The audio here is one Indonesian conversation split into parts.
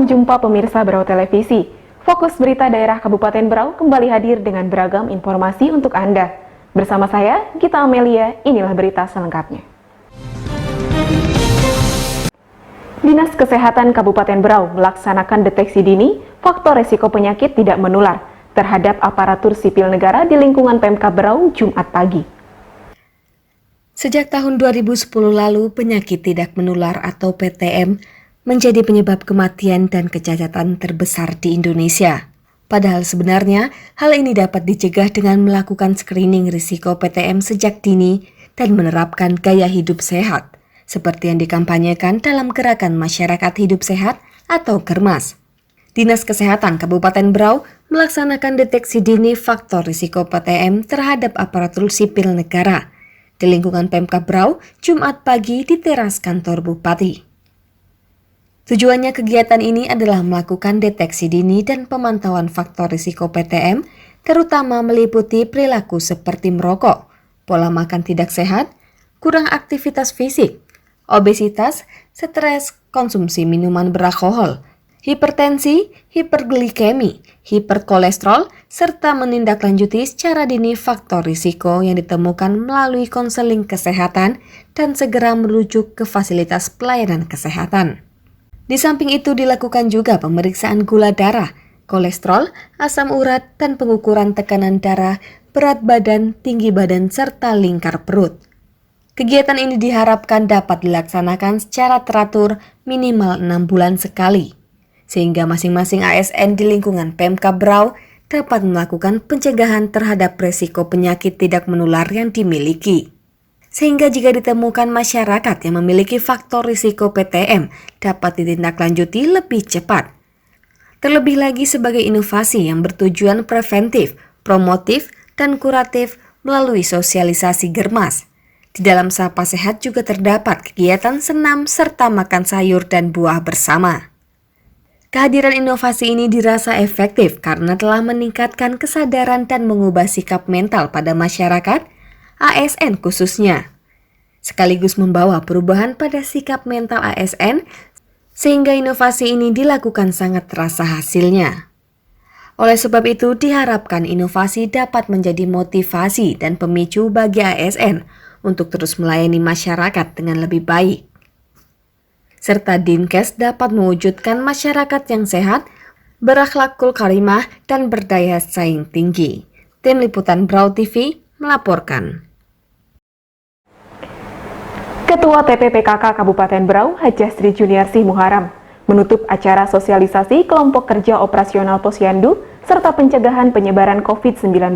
Salam jumpa pemirsa Berau Televisi. Fokus berita daerah Kabupaten Berau kembali hadir dengan beragam informasi untuk Anda. Bersama saya, Gita Amelia, inilah berita selengkapnya. Dinas Kesehatan Kabupaten Berau melaksanakan deteksi dini faktor resiko penyakit tidak menular terhadap aparatur sipil negara di lingkungan Pemkab Berau Jumat pagi. Sejak tahun 2010 lalu, penyakit tidak menular atau PTM menjadi penyebab kematian dan kecacatan terbesar di Indonesia. Padahal sebenarnya hal ini dapat dicegah dengan melakukan screening risiko PTM sejak dini dan menerapkan gaya hidup sehat, seperti yang dikampanyekan dalam Gerakan Masyarakat Hidup Sehat atau Germas. Dinas Kesehatan Kabupaten Berau melaksanakan deteksi dini faktor risiko PTM terhadap aparatur sipil negara di lingkungan Pemkab Berau Jumat pagi di teras kantor Bupati. Tujuannya kegiatan ini adalah melakukan deteksi dini dan pemantauan faktor risiko PTM, terutama meliputi perilaku seperti merokok, pola makan tidak sehat, kurang aktivitas fisik, obesitas, stres, konsumsi minuman beralkohol, hipertensi, hiperglikemi, hiperkolesterol, serta menindaklanjuti secara dini faktor risiko yang ditemukan melalui konseling kesehatan dan segera merujuk ke fasilitas pelayanan kesehatan. Di samping itu dilakukan juga pemeriksaan gula darah, kolesterol, asam urat, dan pengukuran tekanan darah, berat badan, tinggi badan, serta lingkar perut. Kegiatan ini diharapkan dapat dilaksanakan secara teratur minimal 6 bulan sekali, sehingga masing-masing ASN di lingkungan Pemkab Berau dapat melakukan pencegahan terhadap resiko penyakit tidak menular yang dimiliki. Sehingga jika ditemukan masyarakat yang memiliki faktor risiko PTM dapat ditindaklanjuti lebih cepat. Terlebih lagi sebagai inovasi yang bertujuan preventif, promotif, dan kuratif melalui sosialisasi Germas. Di dalam Sapa Sehat juga terdapat kegiatan senam serta makan sayur dan buah bersama. Kehadiran inovasi ini dirasa efektif karena telah meningkatkan kesadaran dan mengubah sikap mental pada masyarakat, ASN khususnya, sekaligus membawa perubahan pada sikap mental ASN sehingga inovasi ini dilakukan sangat terasa hasilnya. Oleh sebab itu diharapkan inovasi dapat menjadi motivasi dan pemicu bagi ASN untuk terus melayani masyarakat dengan lebih baik. Serta Dinkes dapat mewujudkan masyarakat yang sehat, berakhlakul karimah, dan berdaya saing tinggi. Tim Liputan Berau TV melaporkan. Ketua TPPKK Kabupaten Berau, Hajah Sri Juniarsih Muharam, menutup acara sosialisasi kelompok kerja operasional Posyandu serta pencegahan penyebaran COVID-19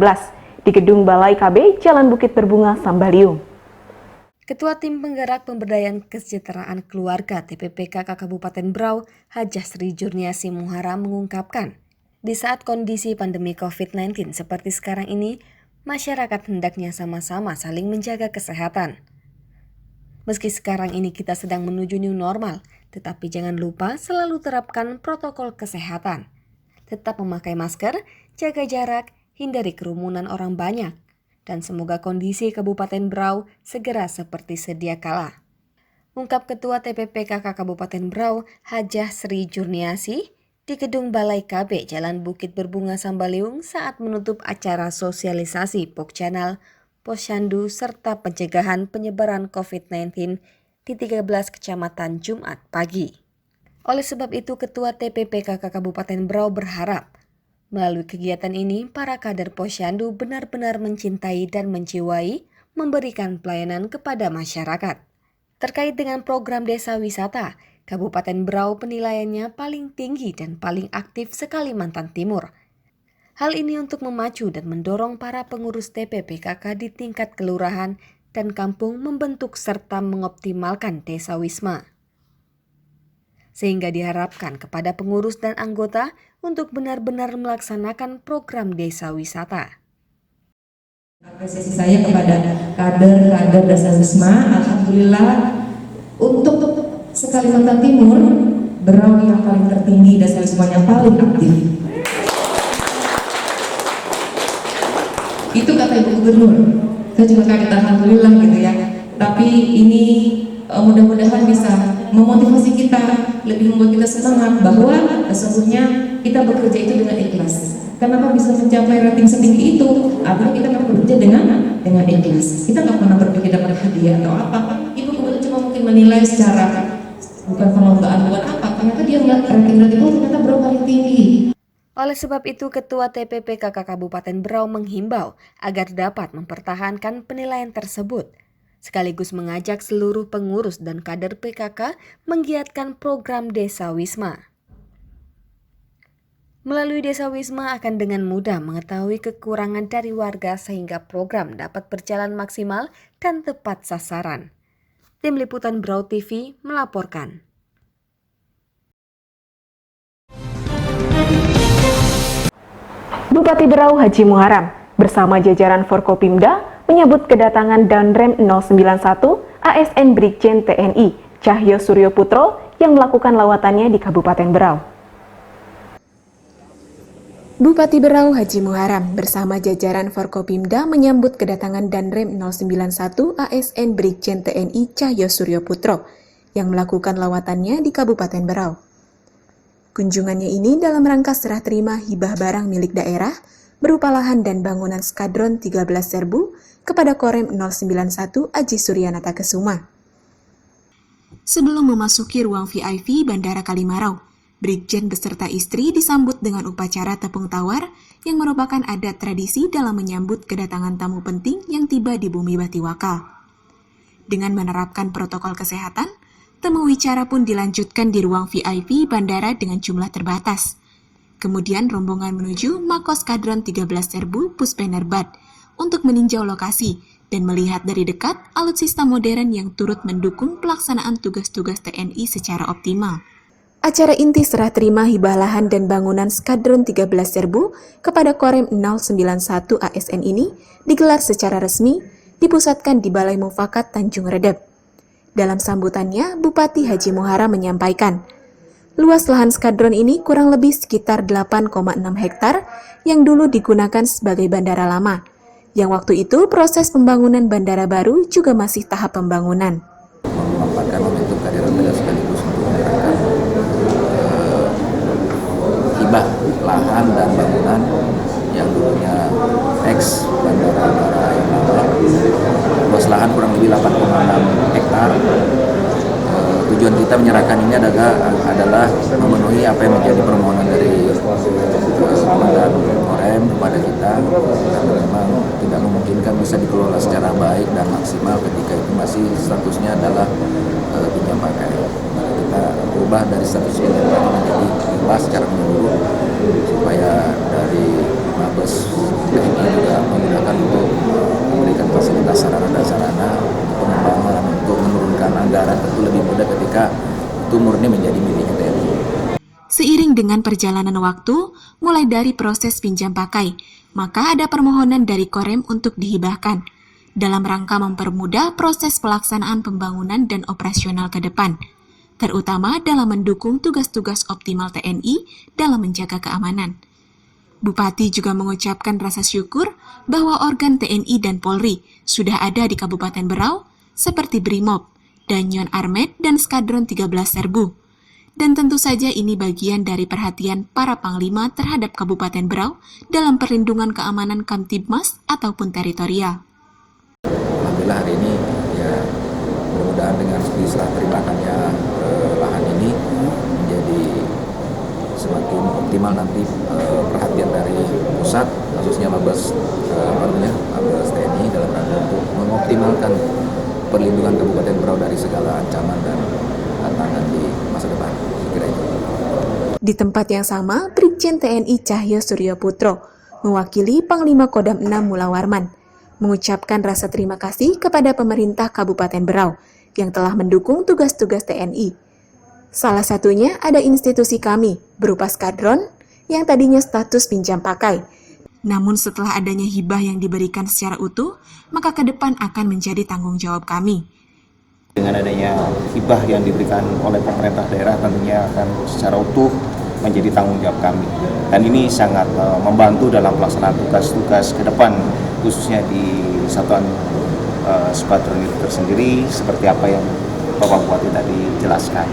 di Gedung Balai KB, Jalan Bukit Berbunga, Sambaliung. Ketua Tim Penggerak Pemberdayaan Kesejahteraan Keluarga TPPKK Kabupaten Berau, Hajah Sri Juniarsih Muharam mengungkapkan, di saat kondisi pandemi COVID-19 seperti sekarang ini, masyarakat hendaknya sama-sama saling menjaga kesehatan. Meski sekarang ini kita sedang menuju new normal, tetapi jangan lupa selalu terapkan protokol kesehatan. Tetap memakai masker, jaga jarak, hindari kerumunan orang banyak, dan semoga kondisi Kabupaten Berau segera seperti sedia kala. Ungkap Ketua TPPKK Kabupaten Berau, Hajah Sri Juniarsih, di Gedung Balai KB Jalan Bukit Berbunga Sambaliung saat menutup acara sosialisasi Pokcanal, Posyandu, serta pencegahan penyebaran COVID-19 di 13 kecamatan Jumat pagi. Oleh sebab itu, Ketua TPPKK Kabupaten Berau berharap melalui kegiatan ini, para kader Posyandu benar-benar mencintai dan menjiwai memberikan pelayanan kepada masyarakat. Terkait dengan program desa wisata, Kabupaten Berau penilaiannya paling tinggi dan paling aktif se-Kalimantan Timur. Hal ini untuk memacu dan mendorong para pengurus TPPKK di tingkat kelurahan dan kampung membentuk serta mengoptimalkan desa wisma. Sehingga diharapkan kepada pengurus dan anggota untuk benar-benar melaksanakan program desa wisata. Apresiasi saya kepada kader-kader desa wisma, alhamdulillah untuk se-Kalimantan Timur, Berau yang paling tertinggi desa wismanya paling aktif. Itu kata Ibu Gubernur. Saya juga kaget alhamdulillah gitu ya. Tapi ini mudah-mudahan bisa memotivasi kita, lebih membuat kita semangat bahwa sesungguhnya kita bekerja itu dengan ikhlas. Kenapa bisa mencapai rating setinggi itu? Artinya kita memang bekerja dengan ikhlas. Kita nggak pernah berpikir dapat hadiah atau apa. Ibu kemudian cuma mungkin menilai secara bukan perlombaan, bukan apa. Ternyata dia melihat rating itu ternyata Berau paling tinggi. Oleh sebab itu, Ketua TPPKK Kabupaten Berau menghimbau agar dapat mempertahankan penilaian tersebut, sekaligus mengajak seluruh pengurus dan kader PKK menggiatkan program Desa Wisma. Melalui Desa Wisma akan dengan mudah mengetahui kekurangan dari warga sehingga program dapat berjalan maksimal dan tepat sasaran. Tim Liputan Berau TV melaporkan. Bupati Berau Haji Muharam bersama jajaran Forkopimda menyambut kedatangan Danrem 091 ASN Brigjen TNI Cahyo Suryo Putro yang melakukan lawatannya di Kabupaten Berau. Bupati Berau Haji Muharam bersama jajaran Forkopimda menyambut kedatangan Danrem 091 ASN Brigjen TNI Cahyo Suryo Putro yang melakukan lawatannya di Kabupaten Berau. Kunjungannya ini dalam rangka serah terima hibah barang milik daerah berupa lahan dan bangunan Skadron 13 Serbu kepada Korem 091 Aji Suryanata Kesuma. Sebelum memasuki ruang VIP Bandara Kalimarau, Brigjen beserta istri disambut dengan upacara tepung tawar yang merupakan adat tradisi dalam menyambut kedatangan tamu penting yang tiba di bumi Batiwakal. Dengan menerapkan protokol kesehatan, temu wicara pun dilanjutkan di ruang VIP bandara dengan jumlah terbatas. Kemudian rombongan menuju Mako Skadron 13 Serbu Puspenerbad untuk meninjau lokasi dan melihat dari dekat alutsista modern yang turut mendukung pelaksanaan tugas-tugas TNI secara optimal. Acara inti serah terima hibah lahan dan bangunan Skadron 13 Serbu kepada Korem 091 ASN ini digelar secara resmi dipusatkan di Balai Mufakat Tanjung Redep. Dalam sambutannya, Bupati Haji Muharam menyampaikan, luas lahan Skadron ini kurang lebih sekitar 8,6 hektar yang dulu digunakan sebagai bandara lama, yang waktu itu proses pembangunan bandara baru juga masih tahap pembangunan. Memanfaatkan momentum kehadiran beliau sekaligus untuk menyerahkan hibah lahan dan bangunan yang dulunya ex bandara yang lama. Luas lahan kurang lebih 8,6 hektar. Tujuan kita menyerahkan ini adalah memenuhi apa yang menjadi permohonan dari Komandan Korem kepada kita, karena memang tidak memungkinkan bisa dikelola secara baik dan maksimal ketika itu masih statusnya adalah pinjam pakai. Maka kita ubah dari status pinjam pakai menjadi hibah secara menyeluruh supaya dari Mabes TNI juga menggunakan untuk memberikan fasilitas sarana dan sarana pengembangan untuk menurunkan anggaran. Tentu lebih mudah ketika itu murni menjadi milik TNI. Seiring dengan perjalanan waktu, mulai dari proses pinjam pakai, maka ada permohonan dari Korem untuk dihibahkan dalam rangka mempermudah proses pelaksanaan pembangunan dan operasional ke depan, terutama dalam mendukung tugas-tugas optimal TNI dalam menjaga keamanan. Bupati juga mengucapkan rasa syukur bahwa organ TNI dan Polri sudah ada di Kabupaten Berau seperti Brimob, Danyon Armet, dan Skadron 13 Serbu. Dan tentu saja ini bagian dari perhatian para Panglima terhadap Kabupaten Berau dalam perlindungan keamanan Kamtibmas ataupun teritorial. Alhamdulillah hari ini ya mudah-mudahan dengan serah terimakannya lahan ini menjadi semakin optimal nanti perhatian dari pusat, khususnya Mabes TNI dalam rangka untuk mengoptimalkan perlindungan Kabupaten Berau dari segala ancaman dan tantangan di masa depan. Kira itu. Di tempat yang sama, Brigjen TNI Cahyo Suryo Putro mewakili Panglima Kodam 6 Mula Warman mengucapkan rasa terima kasih kepada pemerintah Kabupaten Berau yang telah mendukung tugas-tugas TNI. Salah satunya ada institusi kami berupa Skadron yang tadinya status pinjam pakai. Namun setelah adanya hibah yang diberikan secara utuh, maka ke depan akan menjadi tanggung jawab kami. Dengan adanya hibah yang diberikan oleh pemerintah daerah tentunya akan secara utuh menjadi tanggung jawab kami. Dan ini sangat membantu dalam pelaksanaan tugas-tugas ke depan, khususnya di Satuan Skadron itu tersendiri, seperti apa yang Bapak Bupati tadi jelaskan.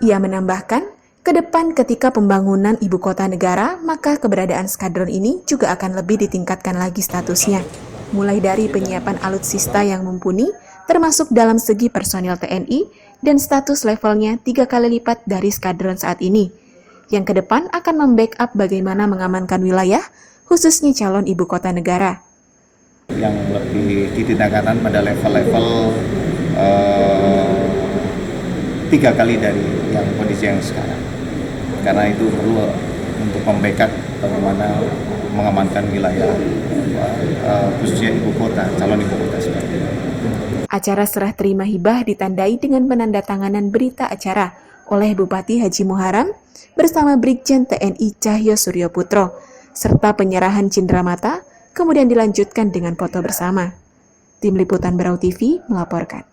Ia menambahkan, ke depan ketika pembangunan ibu kota negara, maka keberadaan skadron ini juga akan lebih ditingkatkan lagi statusnya. Mulai dari penyiapan alutsista yang mumpuni, termasuk dalam segi personil TNI, dan status levelnya 3 kali lipat dari skadron saat ini, yang ke depan akan membackup bagaimana mengamankan wilayah, khususnya calon ibu kota negara. Yang lebih ditingkatkan pada level-level 3 kali dari yang kondisi yang sekarang. Karena itu perlu untuk membackup bagaimana mengamankan wilayah khususnya ibu kota, calon ibu kota seperti itu. Acara serah terima hibah ditandai dengan penandatanganan berita acara oleh Bupati Haji Muharam bersama Brigjen TNI Cahyo Suryo Putro, serta penyerahan cindramata, kemudian dilanjutkan dengan foto bersama. Tim Liputan Berau TV melaporkan.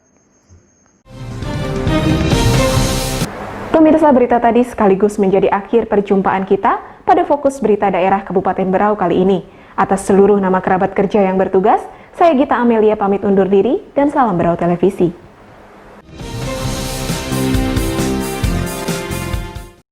Pemirsa, berita tadi sekaligus menjadi akhir perjumpaan kita pada Fokus Berita Daerah Kabupaten Berau kali ini. Atas seluruh nama kerabat kerja yang bertugas, saya Gita Amelia pamit undur diri dan salam Berau Televisi.